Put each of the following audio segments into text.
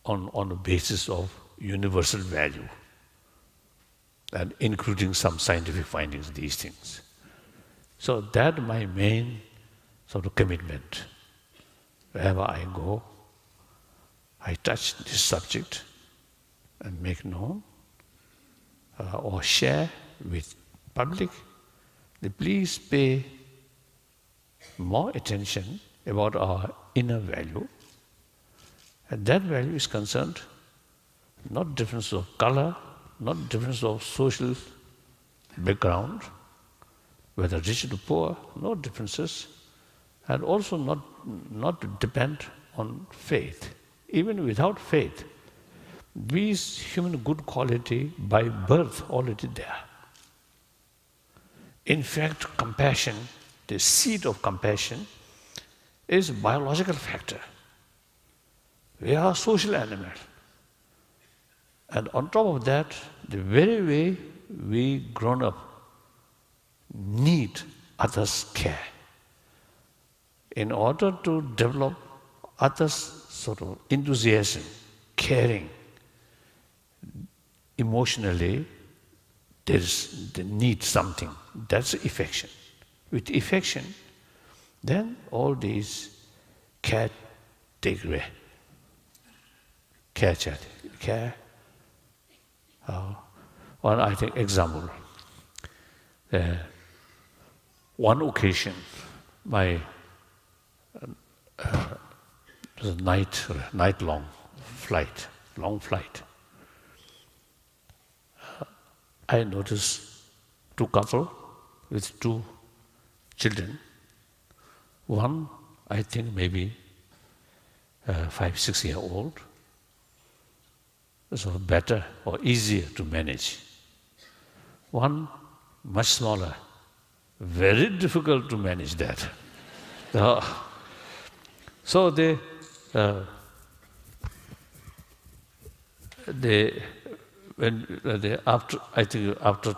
on the basis of universal value, and including some scientific findings, these things. So that's my main sort of commitment. Wherever I go, I touch this subject and make known or share with public. Please pay more attention about our inner value. And that value is concerned not difference of color, not difference of social background, whether rich or poor, no differences, and also not to depend on faith. Even without faith, these human good quality by birth already there. In fact, compassion, the seed of compassion, is a biological factor. We are a social animal. And on top of that, the very way we grown up need others' care. In order to develop others' sort of enthusiasm, caring, emotionally, they need something. That's affection. With affection, then all these care take away. Care. One, I think, example. One occasion, my it was a night-long flight, long flight. I noticed two couples with two children. One, I think maybe 5, 6 years old, so better or easier to manage. One, much smaller, very difficult to manage that. So after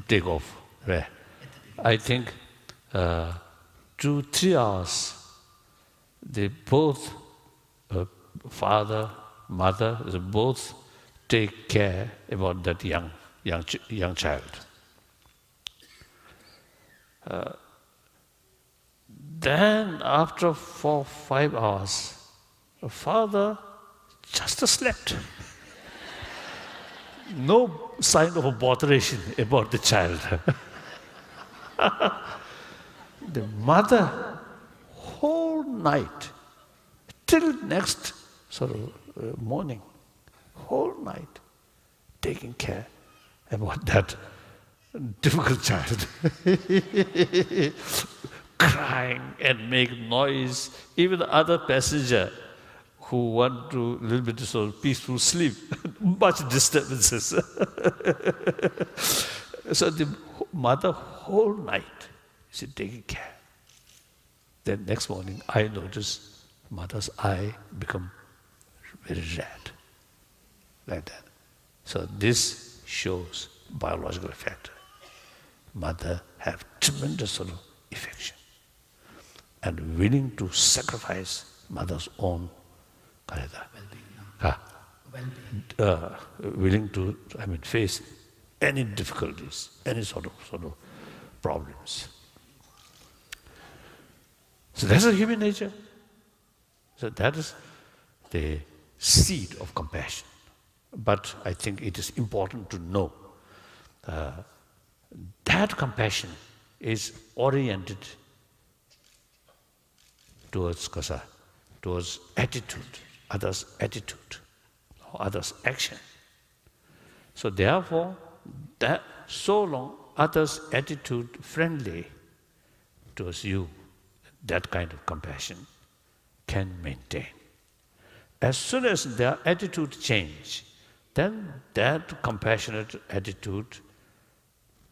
takeoff, I think 2-3 hours, they both, father, mother, they both take care about that young child. Then after 4-5 hours, the father just slept. No sign of a botheration about the child. The mother, whole night, till next morning, whole night, taking care about that difficult child. Crying and make noise. Even the other passenger who want to a little bit of peaceful sleep, much disturbances. So the mother whole night is taking care. Then next morning I noticed mother's eye become very red, like that. So this shows biological factor. Mother have tremendous sort of affection and willing to sacrifice mother's own willing to face any difficulties, any sort of problems. So that's a human nature. So that is the seed of compassion. But I think it is important to know that compassion is oriented towards attitude, others' attitude, or others' action. So therefore, that so long others' attitude friendly towards you, that kind of compassion can maintain. As soon as their attitude change, then that compassionate attitude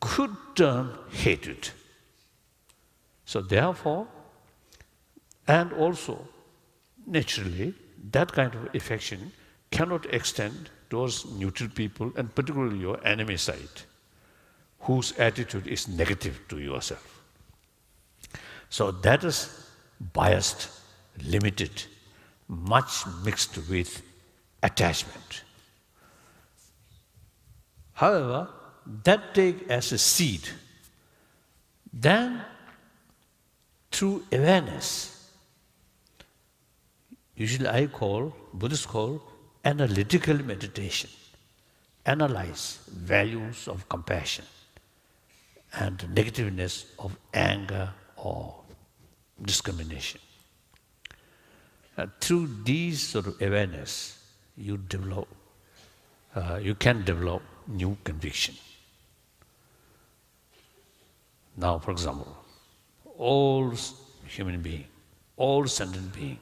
could turn hatred. So therefore, and also, naturally, that kind of affection cannot extend towards neutral people, and particularly your enemy side, whose attitude is negative to yourself. So that is biased limited, much mixed with attachment. However, that take as a seed. Then, through awareness, usually Buddhists call analytical meditation, analyze values of compassion and negativeness of anger or discrimination. Through these sort of awareness, you can develop new conviction. Now, for example, all human beings, all sentient beings,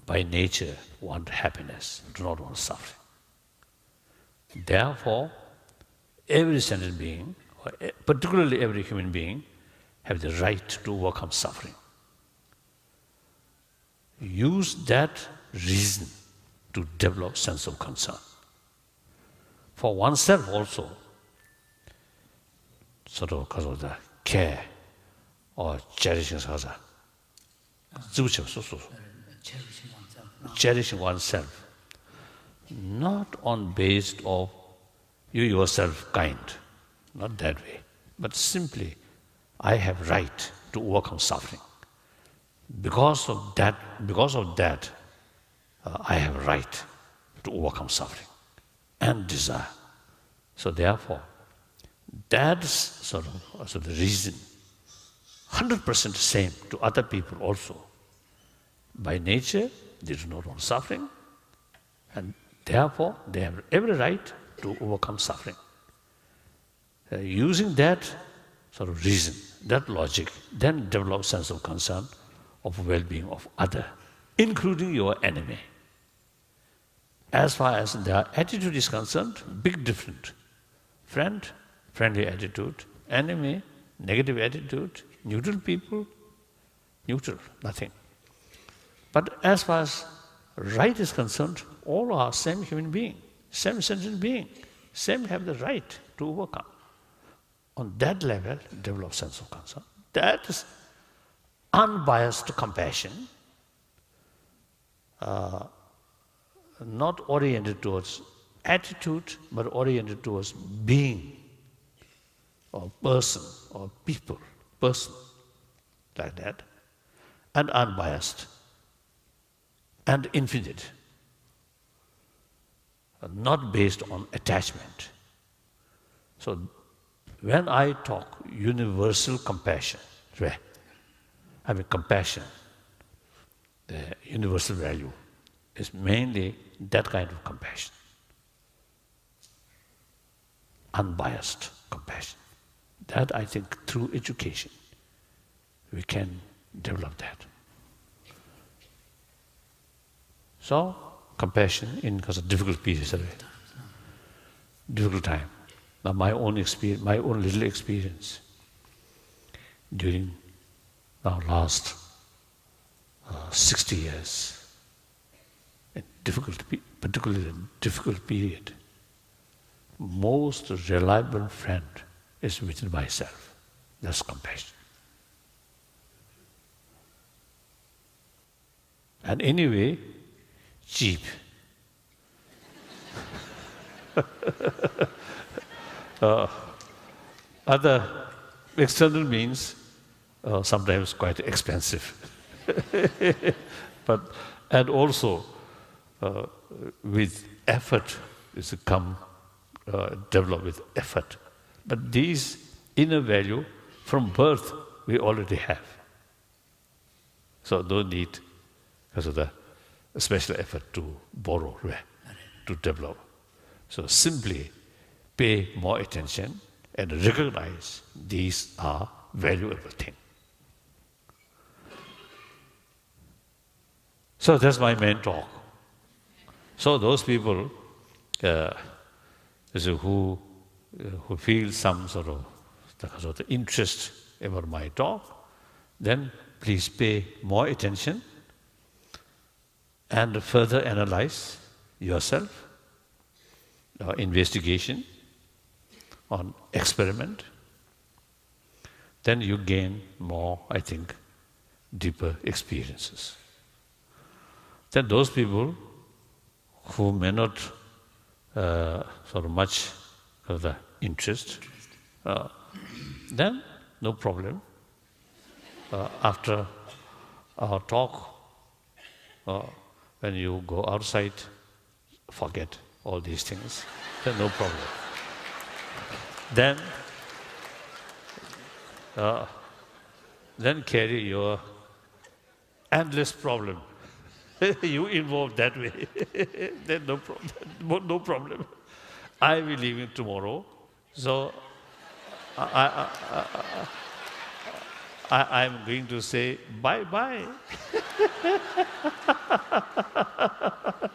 by nature want happiness, do not want suffering. Therefore, every sentient being, or particularly every human being, have the right to overcome suffering. Use that reason to develop sense of concern. For oneself also, sort of because of the care or cherishing cherishing oneself, not on based of you yourself kind, not that way, but simply I have right to overcome suffering. Because of that, I have a right to overcome suffering and desire. So therefore, that's sort of the reason, 100% same to other people also. By nature, they do not want suffering, and therefore they have every right to overcome suffering. Using that sort of reason, that logic, then develop sense of concern of well-being of other, including your enemy. As far as their attitude is concerned, big difference. Friend, friendly attitude. Enemy, negative attitude. Neutral people, neutral, nothing. But as far as right is concerned, all are same human being, same sentient being, same have the right to overcome. On that level, develop sense of concern. That is unbiased compassion, not oriented towards attitude, but oriented towards being, or person, or people, person, like that, and unbiased, and infinite, not based on attachment. So when I talk universal compassion, I mean compassion, the universal value, is mainly that kind of compassion. Unbiased compassion. That I think through education we can develop that. So, compassion in because of difficult periods, difficult time. Now my own experience, my own little experience during now last 60 years, particularly a difficult period, most reliable friend is within myself. That's compassion. And anyway, cheap. Other external means sometimes quite expensive. And also with effort is to come develop with effort. But these inner value from birth we already have. So don't need because of the special effort to borrow, to develop. So simply pay more attention and recognize these are valuable things. So that's my main talk. So those people who feel some sort of interest about my talk, then please pay more attention and further analyze yourself, investigation, on experiment. Then you gain more, I think, deeper experiences. Then those people who may not sort of much of the interest, then no problem. After our talk, when you go outside, forget all these things, then no problem. Then carry your endless problem. You involved that way, then no problem. No problem. I will leave it tomorrow, so I'm going to say bye-bye.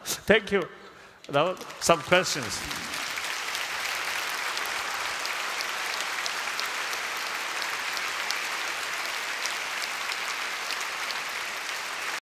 Thank you. Now, some questions.